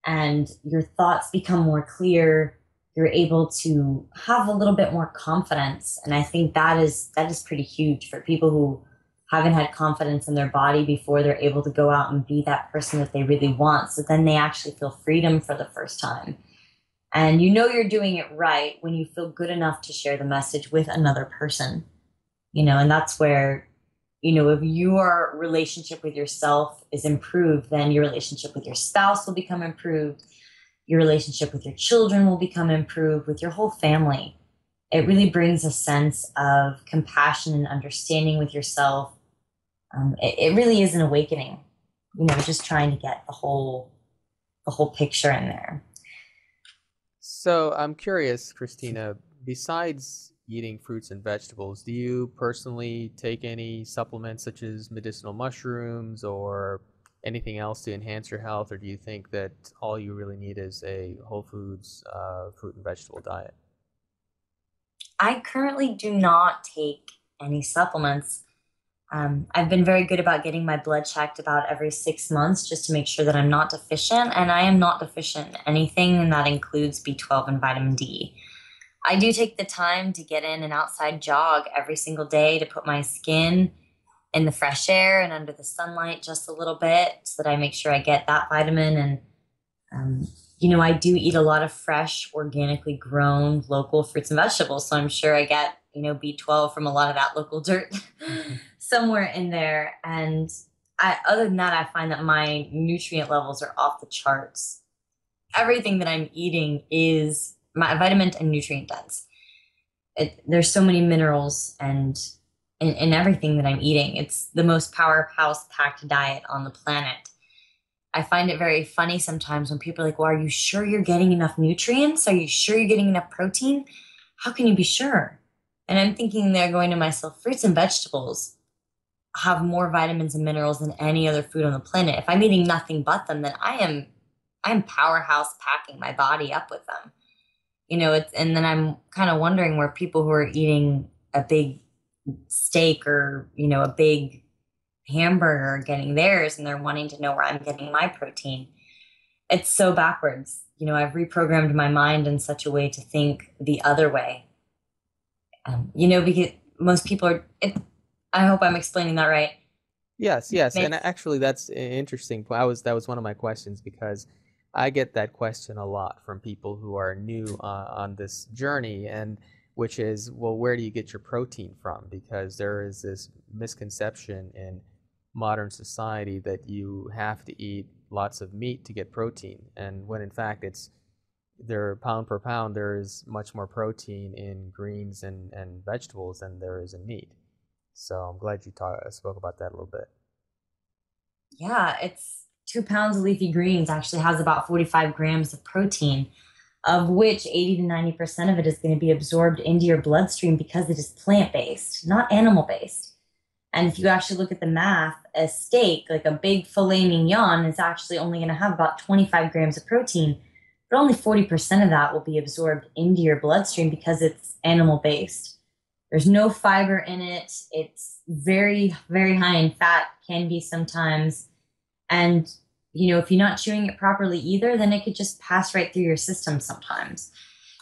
and your thoughts become more clear. You're able to have a little bit more confidence. And I think that is pretty huge for people who haven't had confidence in their body before. They're able to go out and be that person that they really want. So then they actually feel freedom for the first time. And you're doing it right when you feel good enough to share the message with another person, and that's where, if your relationship with yourself is improved, then your relationship with your spouse will become improved. Your relationship with your children will become improved, with your whole family. It really brings a sense of compassion and understanding with yourself. It really is an awakening, just trying to get the whole picture in there. So I'm curious, Kristina, besides eating fruits and vegetables, do you personally take any supplements such as medicinal mushrooms or anything else to enhance your health? Or do you think that all you really need is a whole foods fruit and vegetable diet? I currently do not take any supplements. I've been very good about getting my blood checked about every 6 months just to make sure that I'm not deficient, and I am not deficient in anything, and that includes B12 and vitamin D. I do take the time to get in an outside jog every single day to put my skin in the fresh air and under the sunlight just a little bit so that I make sure I get that vitamin. And, I do eat a lot of fresh, organically grown, local fruits and vegetables, so I'm sure I get, B12 from a lot of that local dirt somewhere in there. And other than that, I find that my nutrient levels are off the charts. Everything that I'm eating is my vitamin and nutrient dense. There's so many minerals and in everything that I'm eating. It's the most powerhouse packed diet on the planet. I find it very funny sometimes when people are like, well, are you sure you're getting enough nutrients? Are you sure you're getting enough protein? How can you be sure? And I'm thinking they're going to myself, fruits and vegetables have more vitamins and minerals than any other food on the planet. If I'm eating nothing but them, then I'm powerhouse packing my body up with them. And then I'm kind of wondering where people who are eating a big steak or, a big hamburger are getting theirs, and they're wanting to know where I'm getting my protein. It's so backwards. I've reprogrammed my mind in such a way to think the other way. Because most people are, I hope I'm explaining that right. Yes. And actually that's interesting. That was one of my questions, because I get that question a lot from people who are new on this journey, and which is, well, where do you get your protein from? Because there is this misconception in modern society that you have to eat lots of meat to get protein, and when in fact pound per pound, there is much more protein in greens and vegetables than there is in meat. So I'm glad you spoke about that a little bit. Yeah, it's 2 pounds of leafy greens actually has about 45 grams of protein, of which 80 to 90% of it is going to be absorbed into your bloodstream because it is plant-based, not animal-based. And if you actually look at the math, a steak, like a big filet mignon, is actually only going to have about 25 grams of protein, but only 40% of that will be absorbed into your bloodstream because it's animal-based. There's no fiber in it. It's very, very high in fat, can be sometimes. And, if you're not chewing it properly either, then it could just pass right through your system sometimes.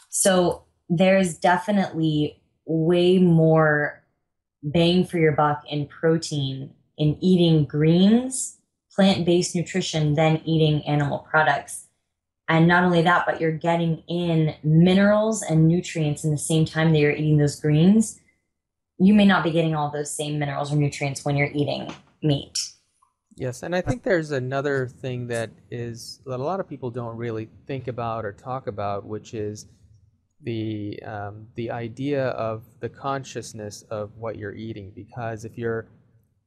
So there's definitely way more bang for your buck in protein in eating greens, plant-based nutrition, than eating animal products. And not only that, but you're getting in minerals and nutrients in the same time that you're eating those greens. You may not be getting all those same minerals or nutrients when you're eating meat. Yes, and I think there's another thing that a lot of people don't really think about or talk about, which is the idea of the consciousness of what you're eating. Because if you're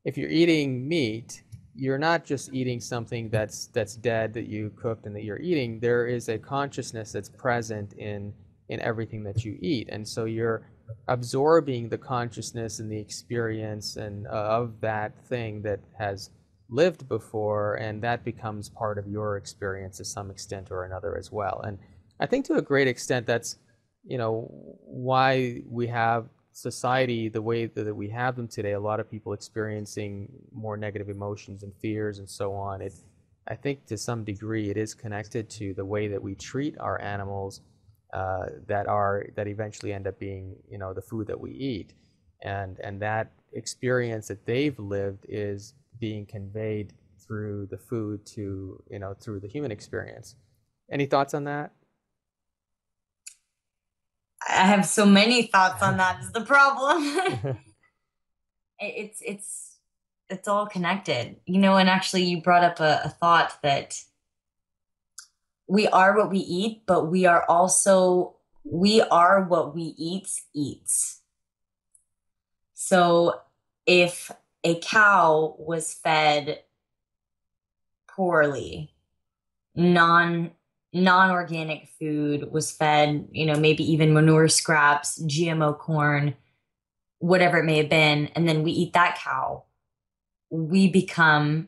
eating meat, you're not just eating something that's dead that you cooked and that you're eating. There is a consciousness that's present in everything that you eat, and so you're absorbing the consciousness and the experience and of that thing that has lived before, and that becomes part of your experience to some extent or another as well. And I think to a great extent that's why we have society the way that we have them today. A lot of people experiencing more negative emotions and fears and so on. I think to some degree it is connected to the way that we treat our animals that eventually end up being the food that we eat, and that experience that they've lived is being conveyed through the food to through the human experience. Any thoughts on that? I have so many thoughts on that is the problem. It's all connected, and actually you brought up a thought that we are what we eat, but we are what we eats. So if a cow was fed poorly, non-organic food was fed, maybe even manure scraps, GMO corn, whatever it may have been, and then we eat that cow, we become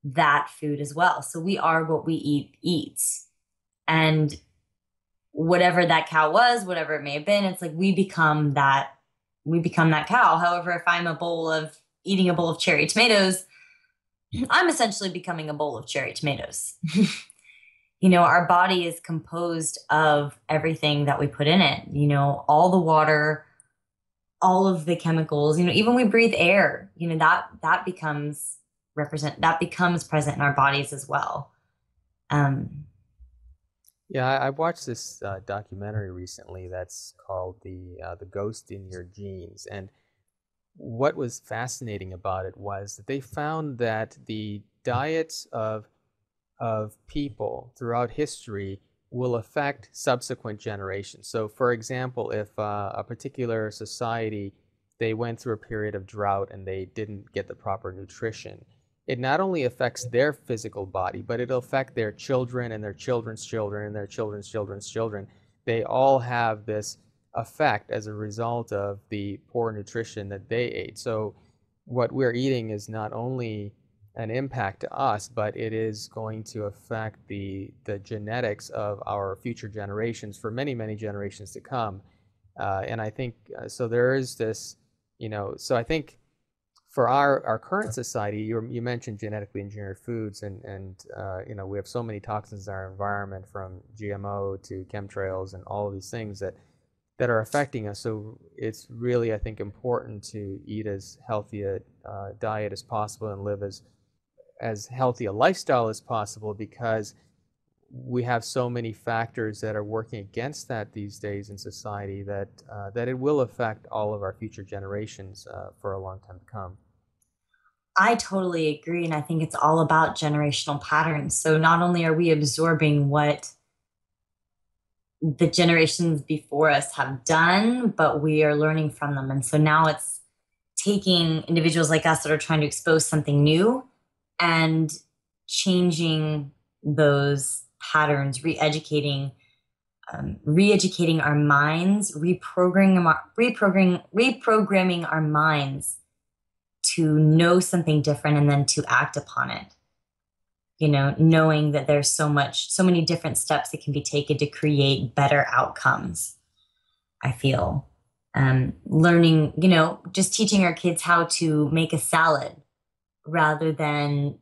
that food as well. So we are what we eats. And whatever that cow was, whatever it may have been, it's like we become that cow. However, if I'm eating a bowl of cherry tomatoes, I'm essentially becoming a bowl of cherry tomatoes. Our body is composed of everything that we put in it, all the water, all of the chemicals, even we breathe air, that becomes present in our bodies as well. Yeah, I watched this documentary recently that's called the Ghost in Your Genes, and what was fascinating about it was that they found that the diets of people throughout history will affect subsequent generations. So, for example, if a particular society, they went through a period of drought and they didn't get the proper nutrition, it not only affects their physical body, but it'll affect their children and their children's children and their children's children's children. They all have this effect as a result of the poor nutrition that they ate. So what we're eating is not only an impact to us, but it is going to affect the genetics of our future generations for many, many generations to come. And I think, so there is this, so I think for our current society, you mentioned genetically engineered foods, and we have so many toxins in our environment, from GMO to chemtrails and all of these things that are affecting us. So it's really, I think, important to eat as healthy a diet as possible and live as healthy a lifestyle as possible, because we have so many factors that are working against that these days in society that it will affect all of our future generations for a long time to come. I totally agree. And I think it's all about generational patterns. So not only are we absorbing what the generations before us have done, but we are learning from them. And so now it's taking individuals like us that are trying to expose something new and changing those patterns, re-educating our minds, reprogramming our minds to know something different and then to act upon it. Knowing that there's so many different steps that can be taken to create better outcomes, I feel. Learning, just teaching our kids how to make a salad rather than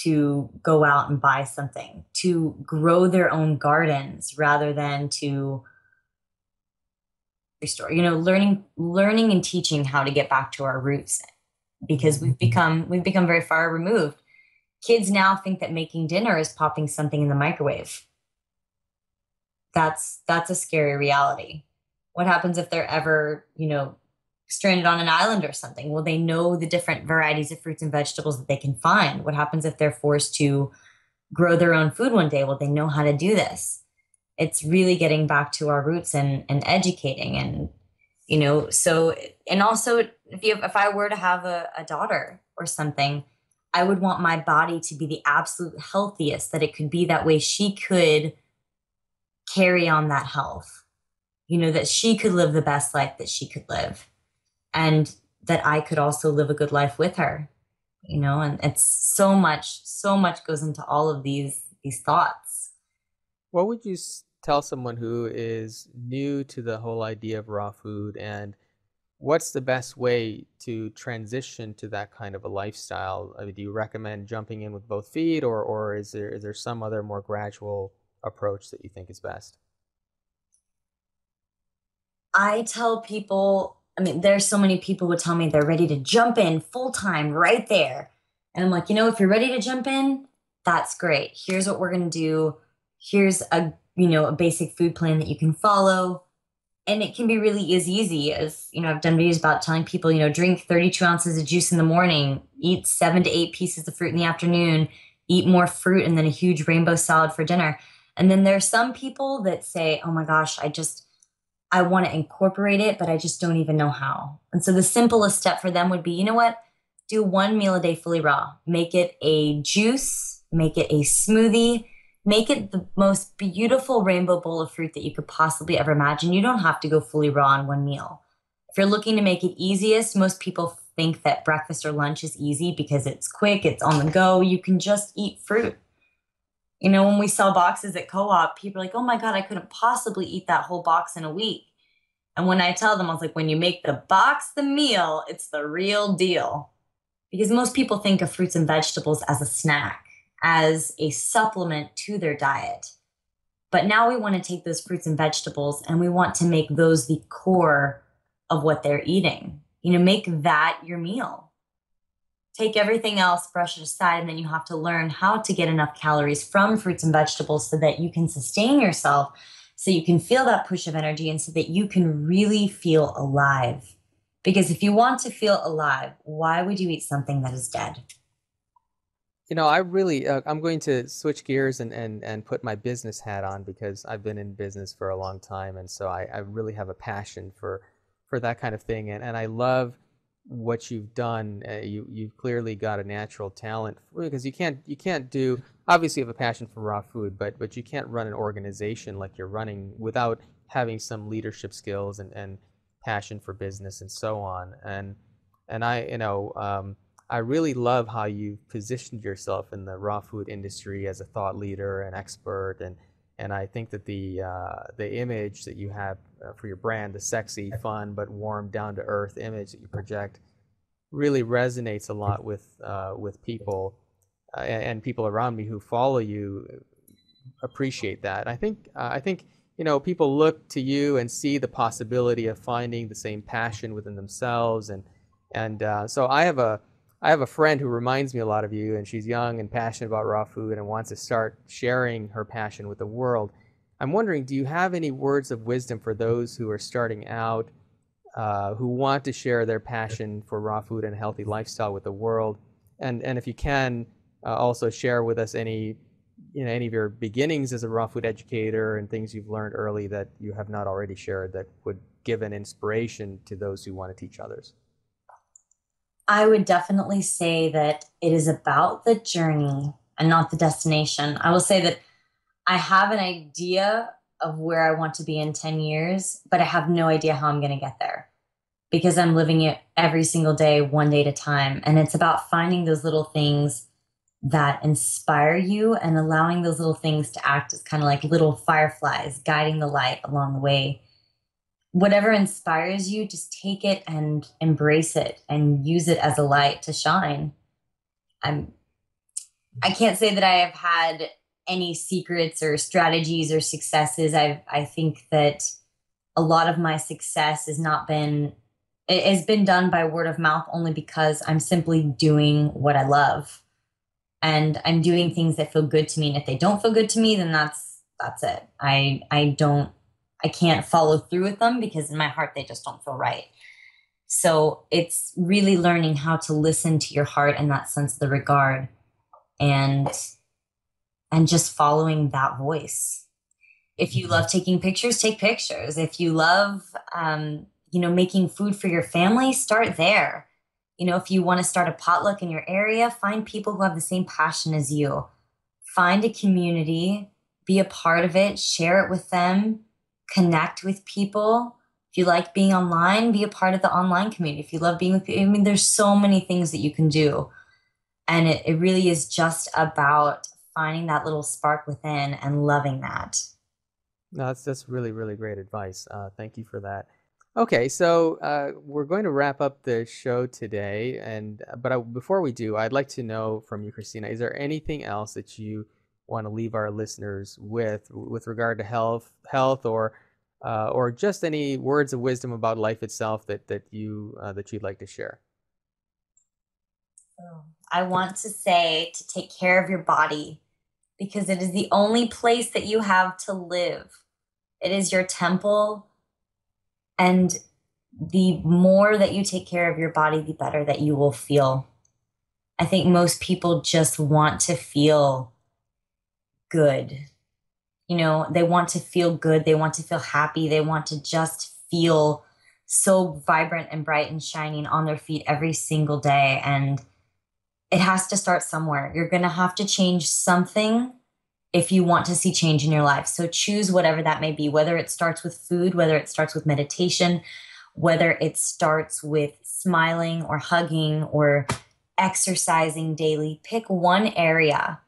to go out and buy something, to grow their own gardens rather than to restore, learning and teaching how to get back to our roots, because we've become very far removed. Kids now think that making dinner is popping something in the microwave. That's a scary reality. What happens if they're ever, stranded on an island or something? Well, they know the different varieties of fruits and vegetables that they can find. What happens if they're forced to grow their own food one day? Well, they know how to do this. It's really getting back to our roots and educating. And, so, and also if I were to have a daughter or something, I would want my body to be the absolute healthiest that it could be. That way she could carry on that health, that she could live the best life that she could live, and that I could also live a good life with her, and it's so much goes into all of these thoughts. What would you tell someone who is new to the whole idea of raw food, and what's the best way to transition to that kind of a lifestyle? I mean, do you recommend jumping in with both feet, or is there some other more gradual approach that you think is best? I tell people, there's so many people would tell me they're ready to jump in full time right there. And I'm like, if you're ready to jump in, that's great. Here's what we're going to do. Here's a basic food plan that you can follow. And it can be really as easy as, I've done videos about telling people, drink 32 ounces of juice in the morning, eat 7 to 8 pieces of fruit in the afternoon, eat more fruit, and then a huge rainbow salad for dinner. And then there's some people that say, oh my gosh, I want to incorporate it, but I just don't even know how. And so the simplest step for them would be, do 1 meal a day fully raw. Make it a juice, make it a smoothie, make it the most beautiful rainbow bowl of fruit that you could possibly ever imagine. You don't have to go fully raw in 1 meal. If you're looking to make it easiest, most people think that breakfast or lunch is easy because it's quick, it's on the go. You can just eat fruit. When we sell boxes at Co-op, people are like, oh my God, I couldn't possibly eat that whole box in a week. And when I tell them, I was like, when you make the box the meal, it's the real deal. Because most people think of fruits and vegetables as a snack, as a supplement to their diet. But now we want to take those fruits and vegetables and we want to make those the core of what they're eating. Make that your meal. Take everything else, brush it aside, and then you have to learn how to get enough calories from fruits and vegetables so that you can sustain yourself, so you can feel that push of energy, and so that you can really feel alive. Because if you want to feel alive, why would you eat something that is dead? I really, I'm going to switch gears and put my business hat on, because I've been in business for a long time. And so I really have a passion for that kind of thing. And I love what you've done. You've clearly got a natural talent, because you can't do, obviously you have a passion for raw food, but you can't run an organization like you're running without having some leadership skills and passion for business and so on. And I really love how you've positioned yourself in the raw food industry as a thought leader and expert, and I think that the image that you have for your brand, the sexy, fun, but warm, down-to-earth image that you project, really resonates a lot with people, and people around me who follow you appreciate that. I think people look to you and see the possibility of finding the same passion within themselves, and so I have a friend who reminds me a lot of you, and she's young and passionate about raw food and wants to start sharing her passion with the world. I'm wondering, do you have any words of wisdom for those who are starting out, who want to share their passion for raw food and a healthy lifestyle with the world? And if you can, also share with us any of your beginnings as a raw food educator and things you've learned early that you have not already shared that would give an inspiration to those who want to teach others. I would definitely say that it is about the journey and not the destination. I will say that I have an idea of where I want to be in 10 years, but I have no idea how I'm going to get there because I'm living it every single day, one day at a time. And it's about finding those little things that inspire you and allowing those little things to act as kind of like little fireflies guiding the light along the way. Whatever inspires you, just take it and embrace it and use it as a light to shine. I can't say that I have had any secrets or strategies or successes. I think that a lot of my success has been done by word of mouth only because I'm simply doing what I love. And I'm doing things that feel good to me. And if they don't feel good to me, then that's it. I can't follow through with them because in my heart, they just don't feel right. So it's really learning how to listen to your heart in that sense of the regard and just following that voice. If you love taking pictures, take pictures. If you love, making food for your family, start there. If you want to start a potluck in your area, find people who have the same passion as you. Find a community, be a part of it, share it with them. Connect with people. If you like being online, be a part of the online community. If you love being with people, there's so many things that you can do. And it really is just about finding that little spark within and loving that. No, that's really, really great advice. Thank you for that. Okay, so we're going to wrap up the show today. But before we do, I'd like to know from you, Kristina, is there anything else that you want to leave our listeners with regard to health or just any words of wisdom about life itself that you'd like to share? I want to say to take care of your body because it is the only place that you have to live. It is your temple, and the more that you take care of your body, the better that you will feel. I think most people just want to feel good. They want to feel good. They want to feel happy. They want to just feel so vibrant and bright and shining on their feet every single day. And it has to start somewhere. You're going to have to change something if you want to see change in your life. So choose whatever that may be, whether it starts with food, whether it starts with meditation, whether it starts with smiling or hugging or exercising daily. Pick one area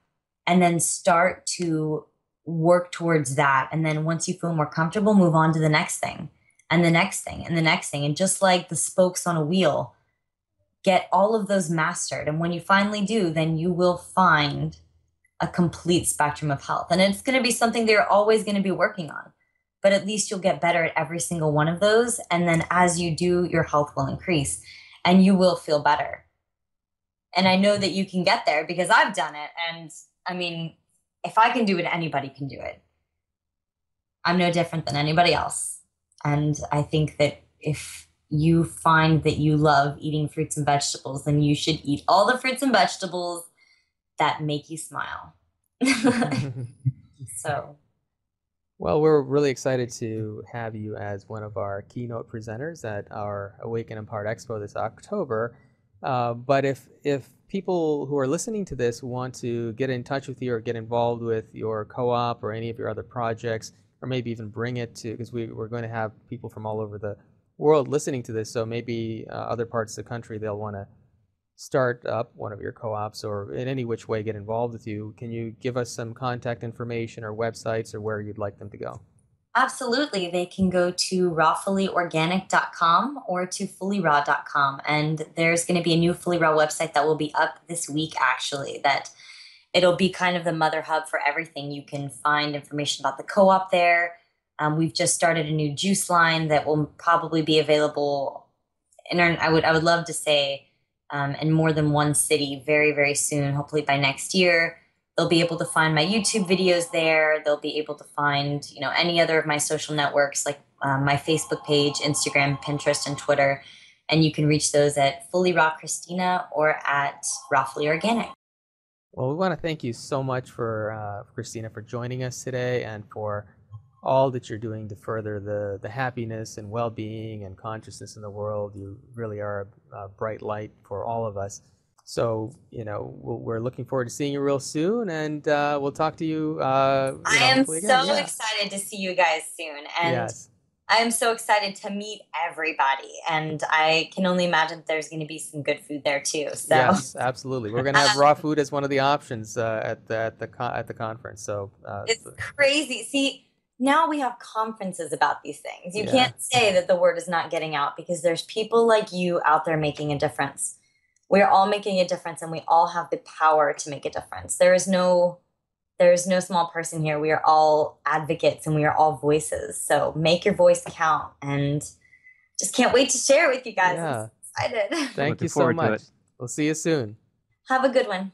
and then start to work towards that. And then once you feel more comfortable, move on to the next thing and the next thing and the next thing. And just like the spokes on a wheel, get all of those mastered. And when you finally do, then you will find a complete spectrum of health. And it's going to be something that you're always going to be working on, but at least you'll get better at every single one of those. And then as you do, your health will increase and you will feel better. And I know that you can get there because I've done it. And if I can do it, anybody can do it. I'm no different than anybody else. And I think that if you find that you love eating fruits and vegetables, then you should eat all the fruits and vegetables that make you smile. So. Well, we're really excited to have you as one of our keynote presenters at our Awake and Empowered Expo this October. But if people who are listening to this want to get in touch with you or get involved with your co-op or any of your other projects, or maybe even bring it to, because we're going to have people from all over the world listening to this, so maybe other parts of the country, they'll want to start up one of your co-ops or in any which way get involved with you. Can you give us some contact information or websites or where you'd like them to go? Absolutely. They can go to rawfullyorganic.com or to fullyraw.com. And there's going to be a new Fully Raw website that will be up this week, actually, that it'll be kind of the mother hub for everything. You can find information about the co-op there. We've just started a new juice line that will probably be available. I would love to say in more than one city very, very soon, hopefully by next year. They'll be able to find my YouTube videos there. They'll be able to find, any other of my social networks like my Facebook page, Instagram, Pinterest, and Twitter. And you can reach those at Fully Raw Kristina or at Rawfully Organic. Well, we want to thank you so much for Kristina for joining us today and for all that you're doing to further the happiness and well-being and consciousness in the world. You really are a bright light for all of us. So, we're looking forward to seeing you real soon, and we'll talk to you. I am so excited to see you guys soon. And yes. I am so excited to meet everybody, and I can only imagine that there's going to be some good food there too. So. Yes, absolutely. We're going to have raw food as one of the options at the conference. So it's crazy. See, now we have conferences about these things. You can't say that the word is not getting out because there's people like you out there making a difference. We're all making a difference, and we all have the power to make a difference. There is no small person here. We are all advocates, and we are all voices. So make your voice count, and just can't wait to share it with you guys. Yeah. I'm excited. Thank you so much. We'll see you soon. Have a good one.